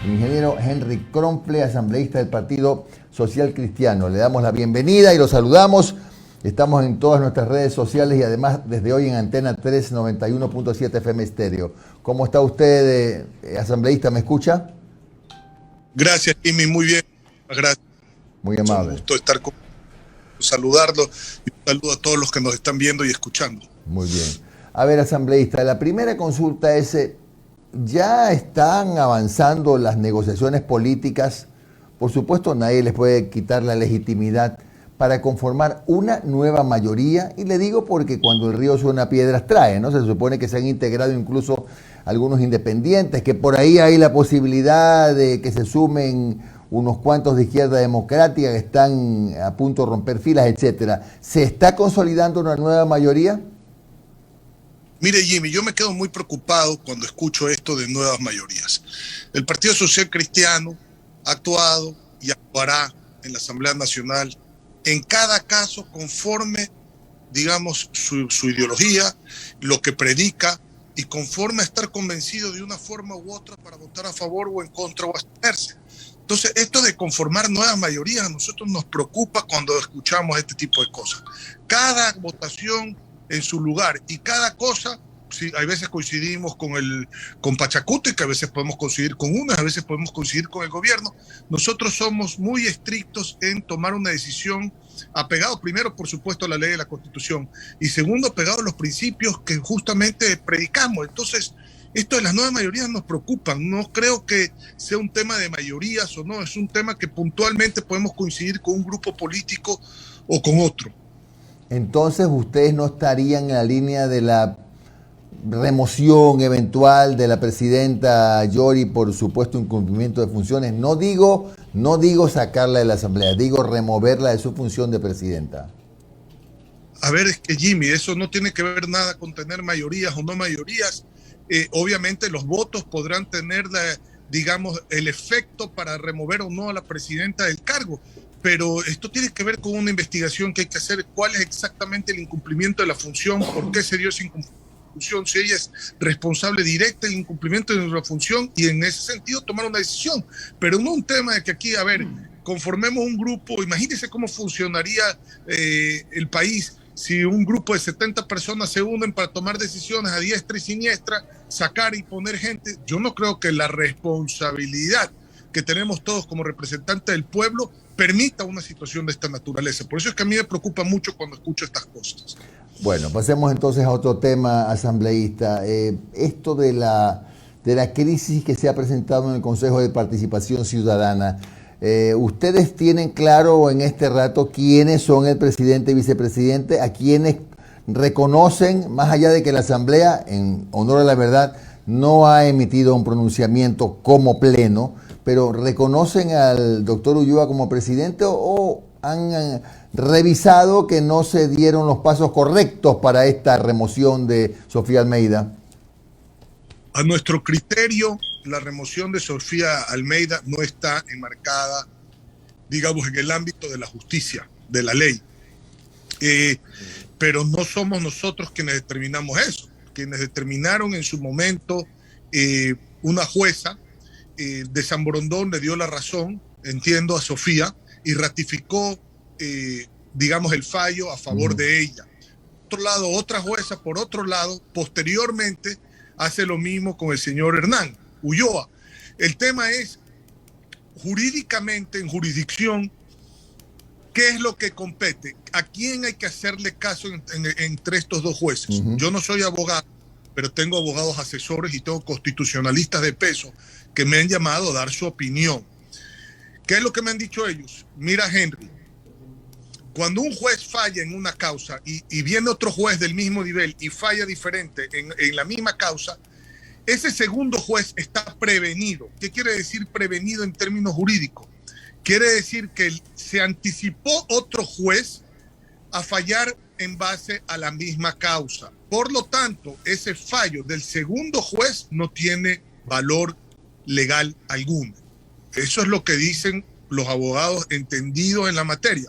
el ingeniero Henry Kromple, asambleísta del Partido Social Cristiano. Le damos la bienvenida y lo saludamos. Estamos en todas nuestras redes sociales y además desde hoy en Antena 391.7 FM Estéreo. ¿Cómo está usted, asambleísta? ¿Me escucha? Gracias, Jimmy. Muy bien. Gracias. Muy amable. Es un gusto estar con saludarlo y un saludo a todos los que nos están viendo y escuchando. Muy bien. A ver, asambleísta, la primera consulta es, ¿ya están avanzando las negociaciones políticas? Por supuesto, nadie les puede quitar la legitimidad para conformar una nueva mayoría, y le digo porque cuando el río suena piedras trae, ¿no? Se supone que se han integrado incluso algunos independientes, que por ahí hay la posibilidad de que se sumen unos cuantos de Izquierda Democrática que están a punto de romper filas, etcétera. ¿Se está consolidando una nueva mayoría? Mire, Jimmy, yo me quedo muy preocupado cuando escucho esto de nuevas mayorías. El Partido Social Cristiano ha actuado y actuará en la Asamblea Nacional en cada caso conforme, digamos, su ideología, lo que predica y conforme a estar convencido de una forma u otra para votar a favor o en contra o abstenerse. Entonces, esto de conformar nuevas mayorías a nosotros nos preocupa cuando escuchamos este tipo de cosas. Cada votación en su lugar y cada cosa, sí, hay veces coincidimos con Pachacuti, que a veces podemos coincidir con unas, a veces podemos coincidir con el gobierno. Nosotros somos muy estrictos en tomar una decisión apegado primero, por supuesto, a la ley de la Constitución y segundo, apegado a los principios que justamente predicamos. Entonces, esto de las nuevas mayorías nos preocupan. No creo que sea un tema de mayorías o no, es un tema que puntualmente podemos coincidir con un grupo político o con otro. Entonces, ¿ustedes no estarían en la línea de la remoción eventual de la presidenta Yori por supuesto incumplimiento de funciones? No digo sacarla de la Asamblea, digo removerla de su función de presidenta. A ver, es que Jimmy, eso no tiene que ver nada con tener mayorías o no mayorías. Obviamente los votos podrán tener, digamos, el efecto para remover o no a la presidenta del cargo, pero esto tiene que ver con una investigación que hay que hacer. ¿Cuál es exactamente el incumplimiento de la función? ¿Por qué se dio ese incumplimiento? Si ella es responsable directa del incumplimiento de nuestra función y en ese sentido tomar una decisión, pero no un tema de que aquí, a ver, conformemos un grupo. Imagínense cómo funcionaría el país si un grupo de 70 personas se unen para tomar decisiones a diestra y siniestra, sacar y poner gente. Yo no creo que la responsabilidad que tenemos todos como representantes del pueblo permita una situación de esta naturaleza. Por eso es que a mí me preocupa mucho cuando escucho estas cosas. Bueno, pasemos entonces a otro tema, asambleísta. Esto de la crisis que se ha presentado en el Consejo de Participación Ciudadana. ¿Ustedes tienen claro en este rato quiénes son el presidente y vicepresidente, a quienes reconocen, más allá de que la Asamblea, en honor a la verdad, no ha emitido un pronunciamiento como pleno, pero reconocen al doctor Ulloa como presidente o han revisado que no se dieron los pasos correctos para esta remoción de Sofía Almeida? A nuestro criterio, la remoción de Sofía Almeida no está enmarcada, digamos, en el ámbito de la justicia, de la ley. Pero no somos nosotros quienes determinamos eso. Quienes determinaron en su momento, una jueza de San Borondón le dio la razón, entiendo, a Sofía y ratificó, digamos, el fallo a favor de ella. Por otro lado, otra jueza, por otro lado, posteriormente, hace lo mismo con el señor Hernán Ulloa. El tema es, jurídicamente, en jurisdicción, ¿qué es lo que compete? ¿A quién hay que hacerle caso entre estos dos jueces? Yo no soy abogado, pero tengo abogados asesores y tengo constitucionalistas de peso que me han llamado a dar su opinión. ¿Qué es lo que me han dicho ellos? Mira, Henry, cuando un juez falla en una causa y viene otro juez del mismo nivel y falla diferente en la misma causa, ese segundo juez está prevenido. ¿Qué quiere decir prevenido en términos jurídicos? Quiere decir que se anticipó otro juez a fallar en base a la misma causa. Por lo tanto, ese fallo del segundo juez no tiene valor legal alguno. Eso es lo que dicen los abogados entendidos en la materia.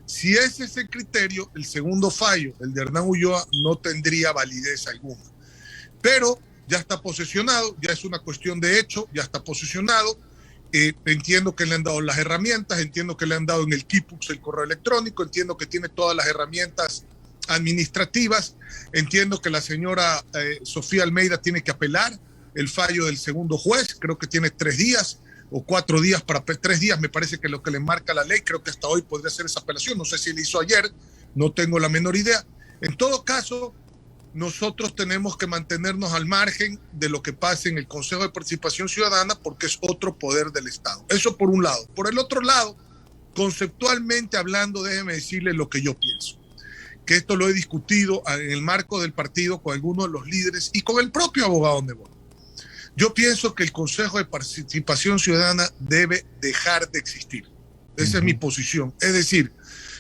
Si ese es el criterio, el segundo fallo, el de Hernán Ulloa, no tendría validez alguna. Pero ya está posesionado, ya es una cuestión de hecho, ya está posesionado. Entiendo que le han dado las herramientas, entiendo que le han dado en el Kipux el correo electrónico, entiendo que tiene todas las herramientas administrativas, entiendo que la señora Sofía Almeida tiene que apelar el fallo del segundo juez, creo que tiene 3 días o 4 días, 3 días me parece que es lo que le marca la ley, creo que hasta hoy podría hacer esa apelación, no sé si le hizo ayer, no tengo la menor idea. En todo caso, nosotros tenemos que mantenernos al margen de lo que pase en el Consejo de Participación Ciudadana porque es otro poder del Estado. Eso por un lado. Por el otro lado, conceptualmente hablando, déjeme decirle lo que yo pienso. Que esto lo he discutido en el marco del partido con algunos de los líderes y con el propio abogado Nebot. Yo pienso que el Consejo de Participación Ciudadana debe dejar de existir. Esa es mi posición. Es decir,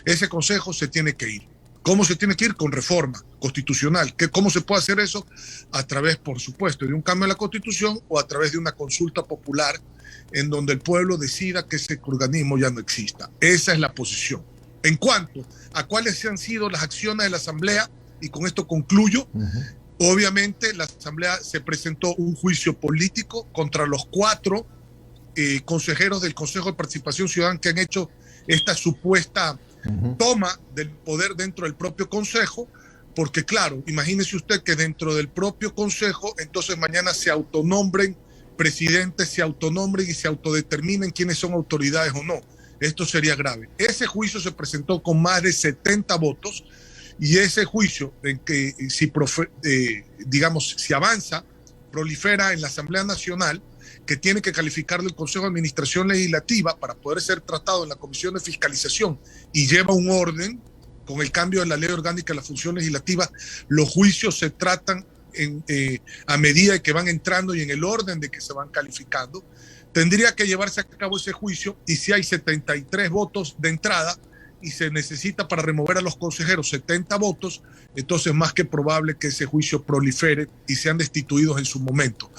ese consejo se tiene que ir. ¿Cómo se tiene que ir? Con reforma constitucional. ¿Cómo se puede hacer eso? A través, por supuesto, de un cambio en la Constitución o a través de una consulta popular en donde el pueblo decida que ese organismo ya no exista. Esa es la posición. En cuanto a cuáles han sido las acciones de la Asamblea, y con esto concluyo, obviamente la Asamblea se presentó un juicio político contra los 4 consejeros del Consejo de Participación Ciudadana que han hecho esta supuesta toma del poder dentro del propio Consejo, porque claro, imagínese usted que dentro del propio Consejo, entonces mañana se autonombren presidentes, se autonombren y se autodeterminen quiénes son autoridades o no. Esto sería grave. Ese juicio se presentó con más de 70 votos y ese juicio, en que si avanza, prolifera en la Asamblea Nacional, que tiene que calificarlo el Consejo de Administración Legislativa para poder ser tratado en la Comisión de Fiscalización y lleva un orden con el cambio de la Ley Orgánica de la Función Legislativa. Los juicios se tratan a medida que van entrando y en el orden de que se van calificando. Tendría que llevarse a cabo ese juicio y si hay 73 votos de entrada y se necesita para remover a los consejeros 70 votos, entonces más que probable que ese juicio prolifere y sean destituidos en su momento.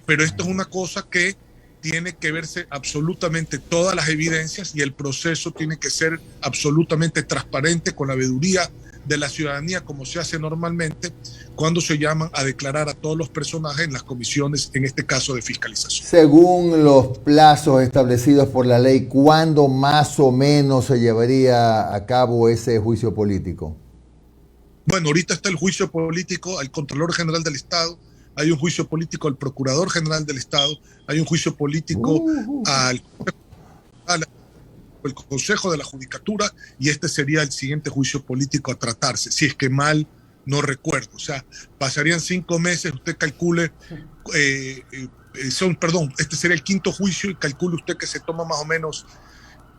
Pero esto es una cosa que tiene que verse absolutamente todas las evidencias y el proceso tiene que ser absolutamente transparente con la veeduría de la ciudadanía, como se hace normalmente cuando se llaman a declarar a todos los personajes en las comisiones, en este caso de fiscalización. Según los plazos establecidos por la ley, ¿cuándo más o menos se llevaría a cabo ese juicio político? Bueno, ahorita está el juicio político al Contralor General del Estado, hay un juicio político al Procurador General del Estado, hay un juicio político al Consejo de la Judicatura y este sería el siguiente juicio político a tratarse, si es que mal no recuerdo. O sea, pasarían 5 meses, usted calcule, este sería el 5º juicio y calcule usted que se toma más o menos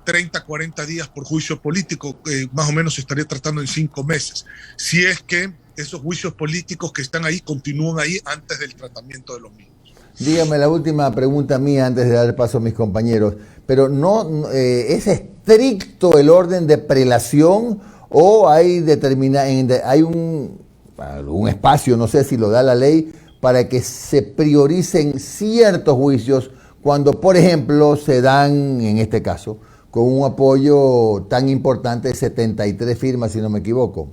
30, 40 días por juicio político, más o menos se estaría tratando en 5 meses. Si es que esos juicios políticos que están ahí continúan ahí antes del tratamiento de los mismos. Dígame la última pregunta mía antes de dar paso a mis compañeros, pero ¿es estricto el orden de prelación o hay un espacio, no sé si lo da la ley, para que se prioricen ciertos juicios cuando, por ejemplo, se dan, en este caso, con un apoyo tan importante de 73 firmas, si no me equivoco?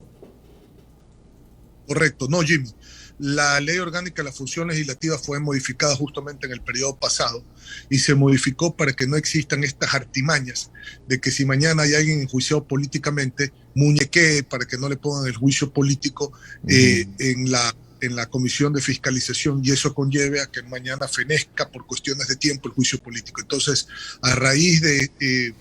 Correcto, no, Jimmy. La Ley Orgánica de la Función Legislativa fue modificada justamente en el periodo pasado y se modificó para que no existan estas artimañas de que si mañana hay alguien enjuiciado políticamente, muñequee para que no le pongan el juicio político en la Comisión de Fiscalización y eso conlleve a que mañana fenezca por cuestiones de tiempo el juicio político. Entonces, a raíz de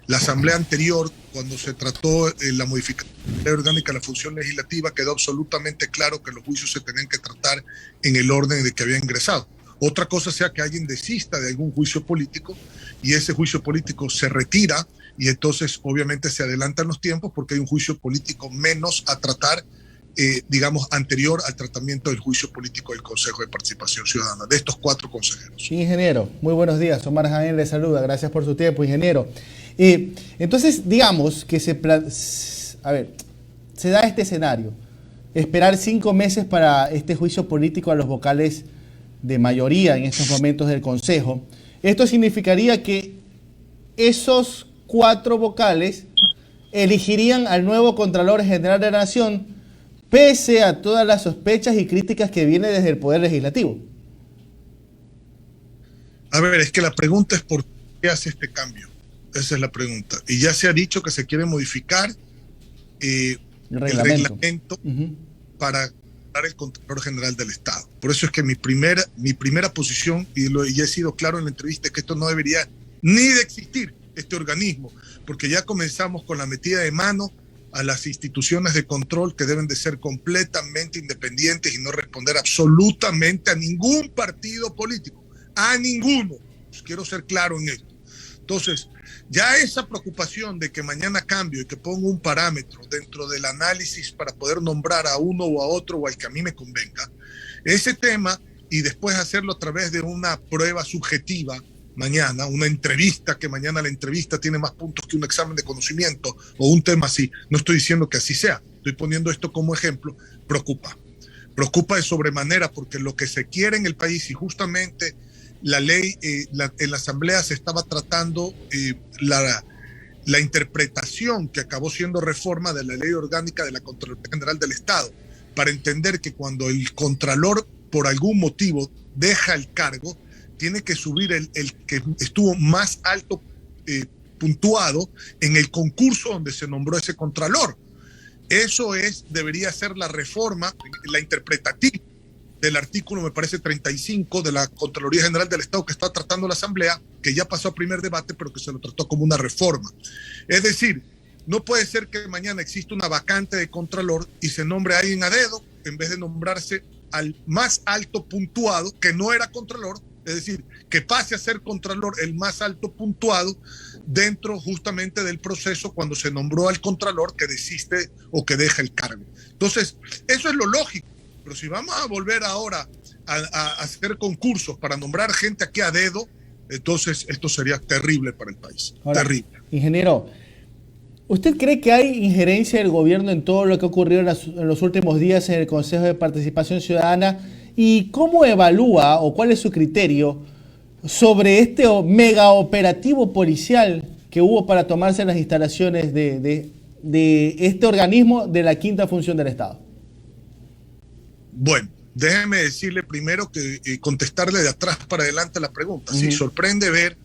la asamblea anterior, cuando se trató la modificación de la ley orgánica de la función legislativa, quedó absolutamente claro que los juicios se tenían que tratar en el orden de que había ingresado. Otra cosa sea que alguien desista de algún juicio político y ese juicio político se retira y entonces obviamente se adelantan los tiempos porque hay un juicio político menos a tratar, anterior al tratamiento del juicio político del Consejo de Participación Ciudadana, de estos 4 consejeros. Ingeniero, muy buenos días. Omar Jaén le saluda. Gracias por su tiempo, ingeniero. Entonces, digamos que se da este escenario. Esperar 5 meses para este juicio político a los vocales de mayoría en estos momentos del Consejo. Esto significaría que esos 4 vocales elegirían al nuevo Contralor General de la Nación pese a todas las sospechas y críticas que vienen desde el Poder Legislativo? A ver, es que la pregunta es ¿por qué hace este cambio? Esa es la pregunta. Y ya se ha dicho que se quiere modificar el reglamento para el Contralor General del Estado. Por eso es que mi primera posición, y he sido claro en la entrevista, es que esto no debería ni de existir, este organismo, porque ya comenzamos con la metida de mano a las instituciones de control que deben de ser completamente independientes y no responder absolutamente a ningún partido político, a ninguno. Pues quiero ser claro en esto. Entonces, ya esa preocupación de que mañana cambio y que pongo un parámetro dentro del análisis para poder nombrar a uno o a otro o al que a mí me convenga, ese tema, y después hacerlo a través de una prueba subjetiva mañana, una entrevista, que mañana la entrevista tiene más puntos que un examen de conocimiento o un tema así. No estoy diciendo que así sea, estoy poniendo esto como ejemplo. Preocupa de sobremanera, porque lo que se quiere en el país, y justamente la ley, en la Asamblea se estaba tratando la interpretación que acabó siendo reforma de la Ley Orgánica de la Contraloría General del Estado, para entender que cuando el Contralor por algún motivo deja el cargo, tiene que subir el que estuvo más alto puntuado en el concurso donde se nombró ese Contralor. Eso debería ser la reforma, la interpretativa del artículo, me parece, 35 de la Contraloría General del Estado que está tratando la Asamblea, que ya pasó a primer debate, pero que se lo trató como una reforma. Es decir, no puede ser que mañana exista una vacante de Contralor y se nombre a alguien a dedo, en vez de nombrarse al más alto puntuado, que no era Contralor, es decir, que pase a ser Contralor el más alto puntuado dentro justamente del proceso cuando se nombró al Contralor que desiste o que deja el cargo. Entonces, eso es lo lógico. Pero si vamos a volver ahora a hacer concursos para nombrar gente aquí a dedo, entonces esto sería terrible para el país. Ahora, terrible. Ingeniero, ¿usted cree que hay injerencia del gobierno en todo lo que ha ocurrido en los últimos días en el Consejo de Participación Ciudadana? ¿Y cómo evalúa o cuál es su criterio sobre este mega operativo policial que hubo para tomarse las instalaciones de este organismo de la quinta función del Estado? Bueno, déjeme decirle primero que contestarle de atrás para adelante la pregunta. Sí, sorprende ver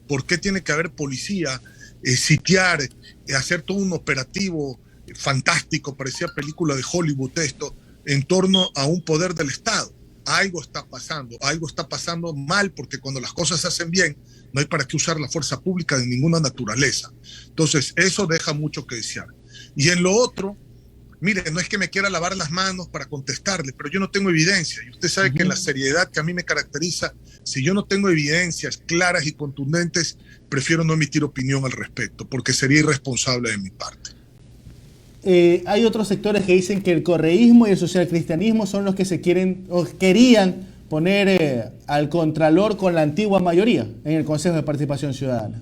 por qué tiene que haber policía, sitiar, hacer todo un operativo fantástico, parecía película de Hollywood esto, en torno a un poder del Estado. Algo está pasando mal, porque cuando las cosas se hacen bien, no hay para qué usar la fuerza pública de ninguna naturaleza. Entonces, eso deja mucho que desear. Y en lo otro, mire, no es que me quiera lavar las manos para contestarle, pero yo no tengo evidencia. Y usted sabe que en la seriedad que a mí me caracteriza, si yo no tengo evidencias claras y contundentes, prefiero no emitir opinión al respecto, porque sería irresponsable de mi parte. Hay otros sectores que dicen que el correísmo y el socialcristianismo son los que se quieren o querían poner al Contralor con la antigua mayoría en el Consejo de Participación Ciudadana.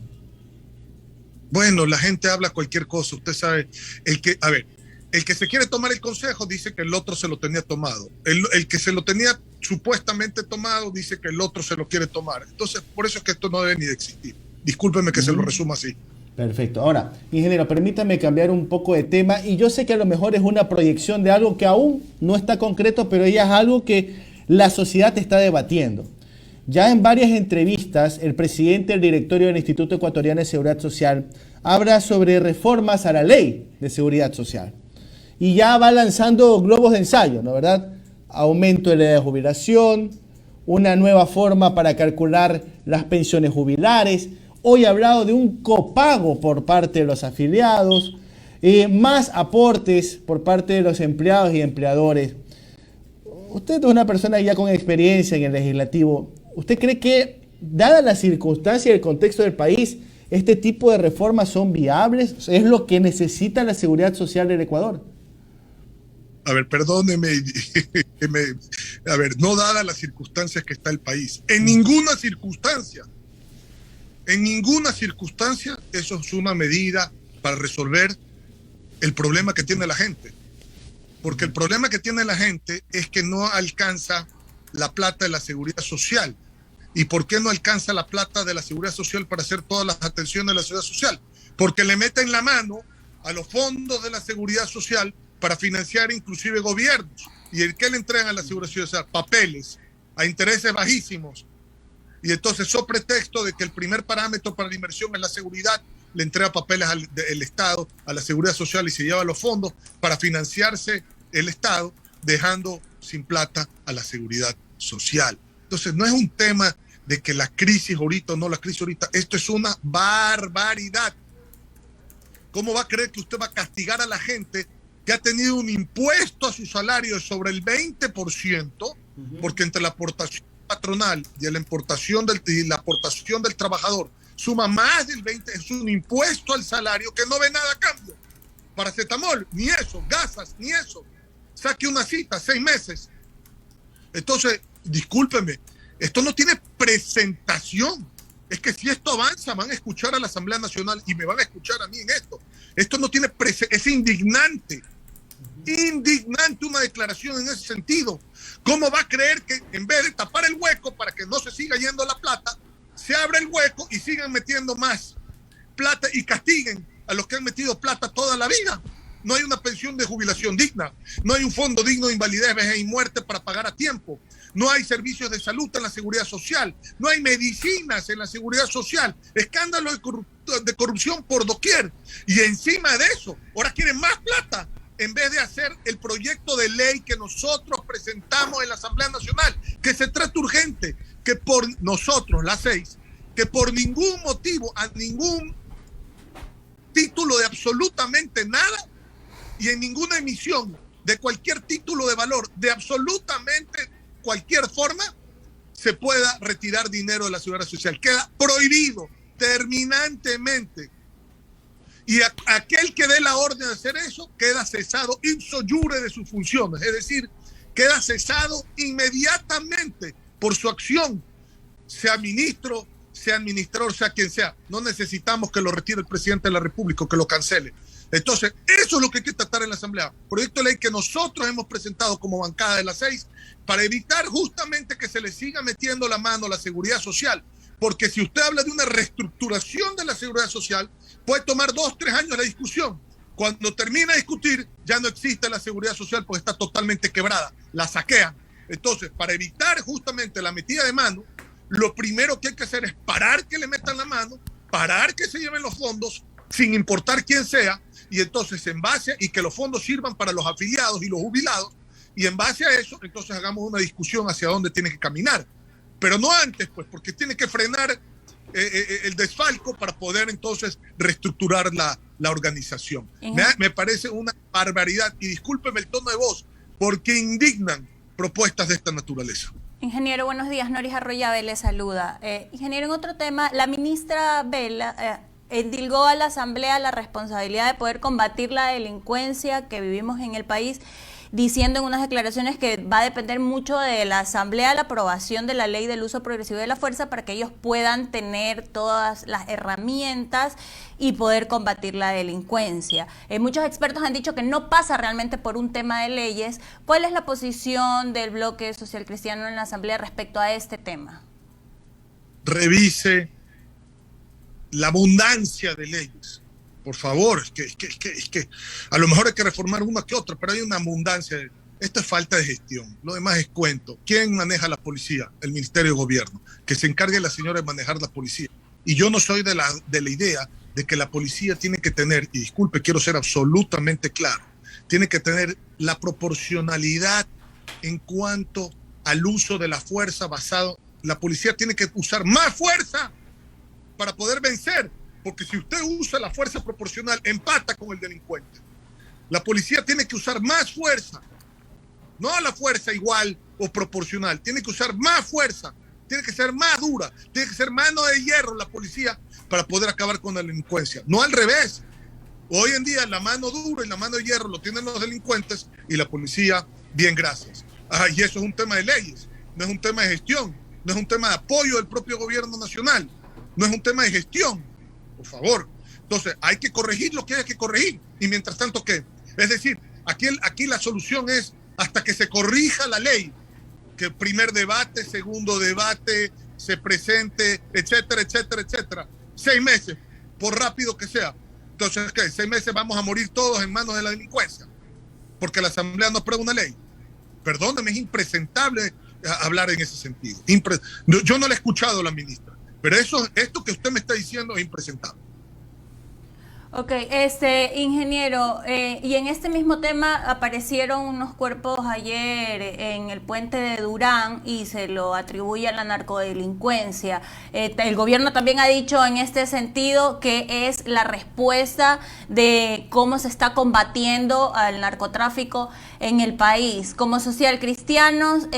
Bueno, la gente habla cualquier cosa. Usted sabe, el que se quiere tomar el consejo dice que el otro se lo tenía tomado. El que se lo tenía supuestamente tomado dice que el otro se lo quiere tomar. Entonces, por eso es que esto no debe ni de existir. Discúlpeme que se lo resuma así. Perfecto. Ahora, ingeniero, permítame cambiar un poco de tema, y yo sé que a lo mejor es una proyección de algo que aún no está concreto, pero ya es algo que la sociedad está debatiendo. Ya en varias entrevistas, el presidente del directorio del Instituto Ecuatoriano de Seguridad Social habla sobre reformas a la ley de seguridad social. Y ya va lanzando globos de ensayo, ¿no es verdad? Aumento de la edad de jubilación, una nueva forma para calcular las pensiones jubilares. Hoy ha hablado de un copago por parte de los afiliados, más aportes por parte de los empleados y empleadores. Usted es una persona ya con experiencia en el legislativo. ¿Usted cree que, dada la circunstancia y el contexto del país, este tipo de reformas son viables? ¿Es lo que necesita la seguridad social del Ecuador? A ver, perdóneme, no dadas las circunstancias que está el país. En ninguna circunstancia eso es una medida para resolver el problema que tiene la gente. Porque el problema que tiene la gente es que no alcanza la plata de la seguridad social. ¿Y por qué no alcanza la plata de la seguridad social para hacer todas las atenciones de la seguridad social? Porque le meten la mano a los fondos de la seguridad social para financiar inclusive gobiernos. ¿Y el qué le entregan a la seguridad social? Papeles a intereses bajísimos. Y entonces, sobre pretexto de que el primer parámetro para la inversión es la seguridad, le entrega papeles al Estado, a la seguridad social, y se lleva los fondos para financiarse el Estado, dejando sin plata a la seguridad social. Entonces, no es un tema de que la crisis ahorita o no la crisis ahorita, esto es una barbaridad. ¿Cómo va a creer que usted va a castigar a la gente que ha tenido un impuesto a su salario sobre el 20%, porque entre la aportación patronal y la aportación del trabajador suma más del 20%, es un impuesto al salario que no ve nada a cambio? Paracetamol, ni eso, gasas, ni eso. Saque una cita, 6 meses. Entonces, discúlpeme, esto no tiene presentación. Es que si esto avanza, van a escuchar a la Asamblea Nacional y me van a escuchar a mí en esto. Esto no tiene es indignante. Indignante una declaración en ese sentido. ¿Cómo va a creer que en vez de tapar el hueco para que no se siga yendo la plata, se abre el hueco y sigan metiendo más plata y castiguen a los que han metido plata toda la vida? No hay una pensión de jubilación digna, no hay un fondo digno de invalidez, vejez y muerte para pagar a tiempo, no hay servicios de salud en la seguridad social, no hay medicinas en la seguridad social, escándalo de corrupción por doquier. Y encima de eso, ahora quieren más plata, en vez de hacer el proyecto de ley que nosotros presentamos en la Asamblea Nacional, que se trata urgente, que por nosotros, las 6, que por ningún motivo, a ningún título de absolutamente nada y en ninguna emisión de cualquier título de valor, de absolutamente cualquier forma, se pueda retirar dinero de la seguridad social. Queda prohibido terminantemente. Y aquel que dé la orden de hacer eso queda cesado ipso iure de sus funciones, es decir, queda cesado inmediatamente por su acción, sea ministro, sea administrador, sea quien sea. No necesitamos que lo retire el presidente de la República o que lo cancele. Entonces, eso es lo que hay que tratar en la Asamblea. Proyecto de ley que nosotros hemos presentado como bancada de las 6 para evitar justamente que se le siga metiendo la mano a la seguridad social. Porque si usted habla de una reestructuración de la seguridad social, puede tomar 2, 3 años la discusión. Cuando termina de discutir, ya no existe la seguridad social porque está totalmente quebrada. La saquean. Entonces, para evitar justamente la metida de mano, lo primero que hay que hacer es parar que le metan la mano, parar que se lleven los fondos, sin importar quién sea, y entonces en base y que los fondos sirvan para los afiliados y los jubilados, y en base a eso, entonces hagamos una discusión hacia dónde tiene que caminar. Pero no antes, pues, porque tiene que frenar el desfalco para poder entonces reestructurar la organización. Me parece una barbaridad, y discúlpeme el tono de voz, porque indignan propuestas de esta naturaleza. Ingeniero, buenos días. Noris Arroyave le saluda. Ingeniero, en otro tema, la ministra Vela endilgó a la Asamblea la responsabilidad de poder combatir la delincuencia que vivimos en el país, diciendo en unas declaraciones que va a depender mucho de la Asamblea la aprobación de la ley del uso progresivo de la fuerza para que ellos puedan tener todas las herramientas y poder combatir la delincuencia. Muchos expertos han dicho que no pasa realmente por un tema de leyes. ¿Cuál es la posición del bloque social cristiano en la Asamblea respecto a este tema? Revise la abundancia de leyes. Por favor, es que a lo mejor hay que reformar una que otra, pero hay una abundancia. Esto es falta de gestión. Lo demás es cuento. ¿Quién maneja la policía? El Ministerio de Gobierno. Que se encargue la señora de manejar la policía. Y yo no soy de la idea de que la policía tiene que tener, y disculpe, quiero ser absolutamente claro, tiene que tener la proporcionalidad en cuanto al uso de la fuerza basado. La policía tiene que usar más fuerza para poder vencer. Porque si usted usa la fuerza proporcional, empata con el delincuente. La policía tiene que usar más fuerza, no la fuerza igual o proporcional. Tiene que usar más fuerza, tiene que ser más dura, tiene que ser mano de hierro la policía para poder acabar con la delincuencia. No al revés. Hoy en día la mano dura y la mano de hierro lo tienen los delincuentes y la policía, bien, gracias. Y eso es un tema de leyes, no es un tema de gestión, no es un tema de apoyo del propio gobierno nacional, no es un tema de gestión. Por favor. Entonces, hay que corregir lo que hay que corregir. Y mientras tanto, ¿qué? Es decir, aquí la solución es hasta que se corrija la ley, que primer debate, segundo debate, se presente, etcétera, etcétera, etcétera. 6 meses, por rápido que sea. Entonces, ¿qué? 6 meses vamos a morir todos en manos de la delincuencia. porque la Asamblea no aprueba una ley. Perdóname, es impresentable hablar en ese sentido. Yo no le he escuchado a la ministra, pero esto que usted me está diciendo es impresentable. Ok, ingeniero, y en este mismo tema aparecieron unos cuerpos ayer en el puente de Durán y se lo atribuye a la narcodelincuencia. El gobierno también ha dicho en este sentido que es la respuesta de cómo se está combatiendo al narcotráfico en el país. Como Social Cristianos,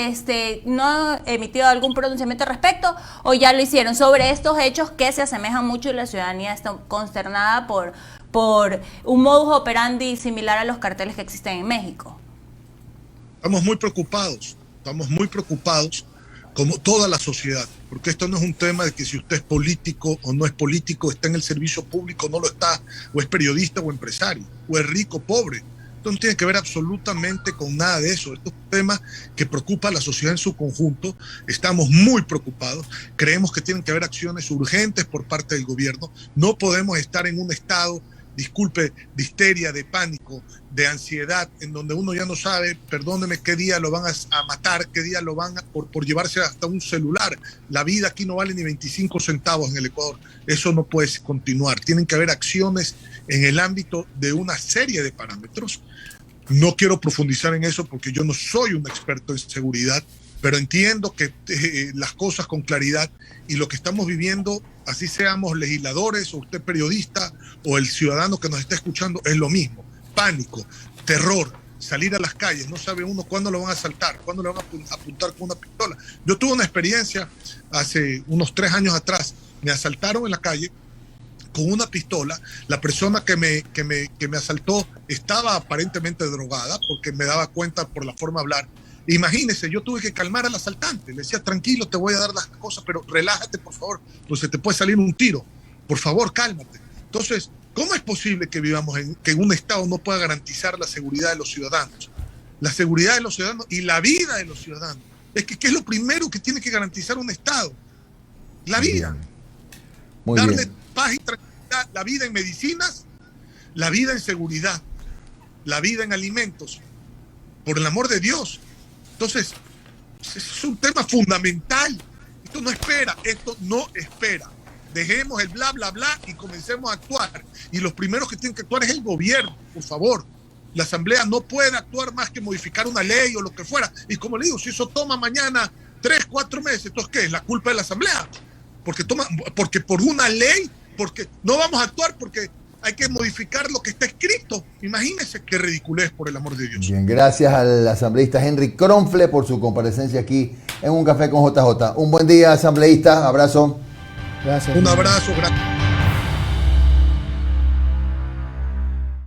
¿no ha emitido algún pronunciamiento al respecto o ya lo hicieron sobre estos hechos que se asemejan mucho y la ciudadanía está consternada por un modus operandi similar a los carteles que existen en México? Estamos muy preocupados como toda la sociedad, porque esto no es un tema de que si usted es político o no es político, está en el servicio público, no lo está, o es periodista o empresario, o es rico o pobre. Esto no tiene que ver absolutamente con nada de eso. Esto es un tema que preocupa a la sociedad en su conjunto. Estamos muy preocupados. Creemos que tienen que haber acciones urgentes por parte del gobierno. No podemos estar en un estado, disculpe, de histeria, de pánico, de ansiedad, en donde uno ya no sabe, perdóneme, qué día lo van a matar, qué día lo van a, por llevarse hasta un celular. La vida aquí no vale ni 25 centavos en el Ecuador. Eso no puede continuar. Tienen que haber acciones en el ámbito de una serie de parámetros. No quiero profundizar en eso porque yo no soy un experto en seguridad, pero entiendo que las cosas con claridad y lo que estamos viviendo, así seamos legisladores o usted periodista o el ciudadano que nos está escuchando, es lo mismo. Pánico, terror, salir a las calles, no sabe uno cuándo lo van a asaltar, cuándo le van a apuntar con una pistola. Yo tuve una experiencia hace unos 3 años atrás, me asaltaron en la calle con una pistola. La persona que me asaltó estaba aparentemente drogada porque me daba cuenta por la forma de hablar. Imagínese, yo tuve que calmar al asaltante. Le decía, tranquilo, te voy a dar las cosas, pero relájate, por favor, pues se te puede salir un tiro. Por favor, cálmate. Entonces, ¿cómo es posible que vivamos que un Estado no pueda garantizar la seguridad de los ciudadanos? La seguridad de los ciudadanos y la vida de los ciudadanos. ¿Qué es lo primero que tiene que garantizar un Estado? La vida. Muy Darle bien. paz y tranquilidad, la vida en medicinas, la vida en seguridad, la vida en alimentos. Por el amor de Dios. Entonces, es un tema fundamental. Esto no espera. Dejemos el bla, bla, bla y comencemos a actuar. Y los primeros que tienen que actuar es el gobierno, por favor. La Asamblea no puede actuar más que modificar una ley o lo que fuera. Y como le digo, si eso toma mañana 3, 4 meses, entonces ¿qué? ¿Es la culpa de la Asamblea? Porque por una ley, porque no vamos a actuar porque hay que modificar lo que está escrito. Imagínense qué ridiculez, por el amor de Dios. Bien, gracias al asambleísta Henry Kronfle por su comparecencia aquí en Un Café con JJ. Un buen día, asambleísta. Abrazo. Gracias. Un abrazo, gracias.